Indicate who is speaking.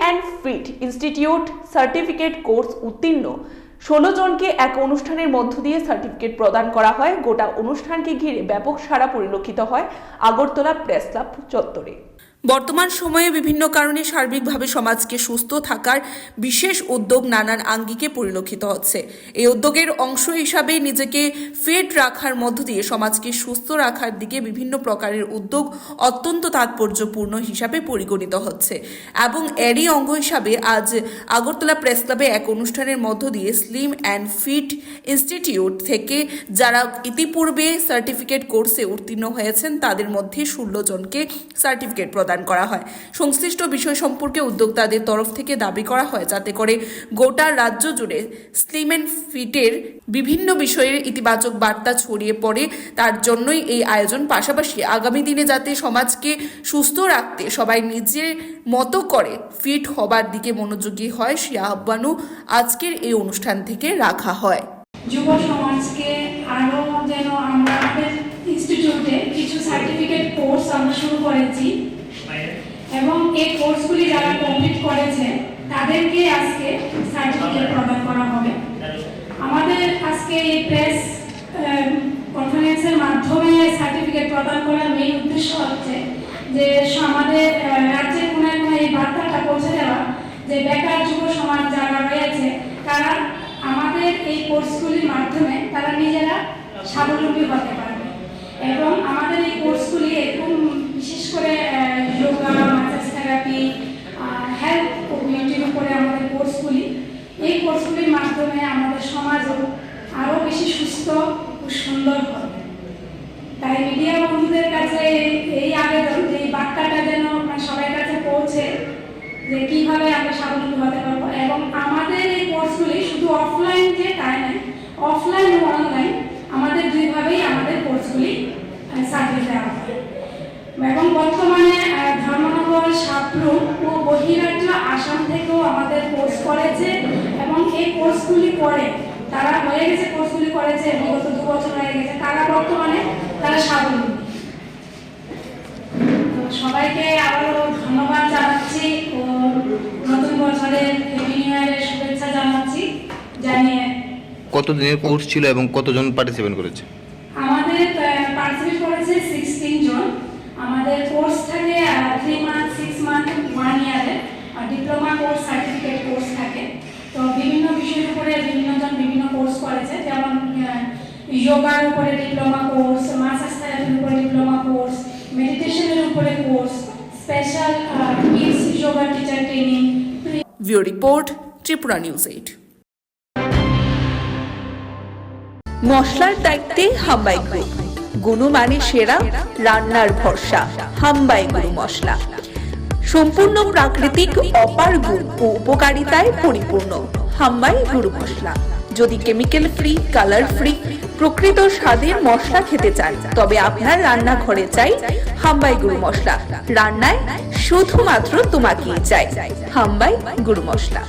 Speaker 1: And fit institute certificate course উত্তীর্ণ 16 জনকে এক অনুষ্ঠানের মধ্য দিয়ে সার্টিফিকেট প্রদান করা হয়। গোটা অনুষ্ঠানকে ঘিরে ব্যাপক সাড়া পরিলক্ষিত হয় আগরতলা প্রেস ক্লাব চত্বরে। বর্তমান সময়ে বিভিন্ন কারণে সার্বিকভাবে সমাজকে সুস্থ থাকার বিশেষ উদ্যোগ নানান আঙ্গিকে পরিলক্ষিত হচ্ছে। এই উদ্যোগের অংশ হিসাবে নিজেকে ফিট রাখার মধ্য দিয়ে সমাজকে সুস্থ রাখার দিকে বিভিন্ন প্রকারের উদ্যোগ অত্যন্ত তাৎপর্যপূর্ণ হিসাবে পরিগণিত হচ্ছে এবং এরই অঙ্গ হিসাবে আজ আগরতলা প্রেস ক্লাবে এক অনুষ্ঠানের মধ্য দিয়ে স্লিম অ্যান্ড ফিট ইনস্টিটিউট থেকে যারা ইতিপূর্বে সার্টিফিকেট কোর্সে উত্তীর্ণ হয়েছেন তাদের মধ্যে 16 জনকে সার্টিফিকেট প্রদান করা হয়। সংশ্লিষ্ট বিষয় সম্পর্কে উদ্যোক্তাদের তরফ থেকে দাবি করা হয় যাতে করে গোটা রাজ্য জুড়ে স্লিম অ্যান্ড ফিটের বিভিন্ন বিষয়ের ইতিবাচক বার্তা ছড়িয়ে পড়ে, তার জন্যই এই আয়োজন। পাশাপাশি আগামী দিনে যাতে সমাজকে সুস্থ রাখতে সবাই নিজের মতো করে ফিট হবার দিকে মনোযোগী হয় সে আহ্বানও আজকের এই অনুষ্ঠান থেকে রাখা হয়।
Speaker 2: যুব সমাজকে আরো যেন আমরা আমাদের ইনস্টিটিউটে কিছু সার্টিফিকেট কোর্স আমরা শুরু করেছি এবং এই কোর্সগুলি যারা কমপ্লিট করেছে তাদেরকে আজকে সার্টিফিকেট প্রদান করা হবে। আমাদের আজকে এই প্রেস কনফারেন্সের মাধ্যমে সার্টিফিকেট প্রদান করার মেইন উদ্দেশ্য হচ্ছে যে আমাদের রাজ্যের কোনায় কোনায় এই বার্তাটা পৌঁছে দেওয়া যে বেকার যুব সমাজ যারা রয়েছে তারা আমাদের এই কোর্সগুলির মাধ্যমে তারা নিজেরা স্বাবলম্বী হতে পারবে এবং আমাদের এই কোর্সগুলি এরকম বিশেষ করে যোগা, মাসাজ থেরাপি, হেলথ কমিউনিটির উপরে আমাদের কোর্সগুলি, এই কোর্সগুলির মাধ্যমে আমাদের সমাজও আরও বেশি সুস্থ ও সুন্দর হবে। তাই মিডিয়া বন্ধুদের কাছে এই আবেদন যে এই বার্তাটা যেন সবার কাছে পৌঁছে যে কীভাবে আমরা স্বাবলম্বী হতে পারবো এবং আমাদের এই কোর্সগুলি শুধু অফলাইন যে তাই নয়, অফলাইন ও অনলাইন আমাদের দুইভাবেই আমাদের কোর্সগুলি সার্ভিস দেওয়া হয় এবং বর্তমানে ধর্মনগর, সাপ্রুম ও বহিরাজ্য আসাম থেকেও আমাদের কোর্স করেছে এবং এই কোর্সগুলি করে তারা হয়ে গেছে, কোর্সগুলি করেছে বিগত 2 বছর হয়ে গেছে, তারা বর্তমানে তারা স্বাবলম্বী। সবাইকে আবারও ধন্যবাদ জানাচ্ছি ও নতুন বছরের হ্যাপি নিউ ইয়ারের শুভেচ্ছা জানাচ্ছি। জানিয়ে
Speaker 3: কত দিনের কোর্স ছিল এবং কতজন পার্টিসিপেট করেছে?
Speaker 2: আমাদের পার্টিসিপেট করেছে 16 জন। আমাদের কোর্স থাকে 3 মান্থ, 6 মান্থ, 1 ইয়ারের ডিপ্লোমা কোর্স, সার্টিফিকেট কোর্স থাকে। তো বিভিন্ন বিষয়ের উপরে বিভিন্ন জন বিভিন্ন কোর্স করেছে, যেমন যোগার উপরে ডিপ্লোমা কোর্স, মাসাজ থেরাপির উপরে ডিপ্লোমা কোর্স, মেডিটেশনের উপরে course, special kids yoga teacher training.
Speaker 1: View report, Tripura news 8। মশলার দায়িত্বে হাম্বাই গ্রুপ, গুণমানে সেরা, রান্নার ভরসা। হাম্বাই গুরু মশলা সম্পূর্ণ প্রাকৃতিক, অপার গুণ ও উপকারিতায় পরিপূর্ণ। হাম্বাই গুরু মশলা। যদি কেমিক্যাল ফ্রি, কালার ফ্রি, প্রকৃত স্বাদের মশলা খেতে চান তবে আপনার রান্নাঘরে চাই হাম্বাই গুরু মশলা। রান্নায় শুধুমাত্র তোমাকেই চাই হাম্বাই গুরু মশলা।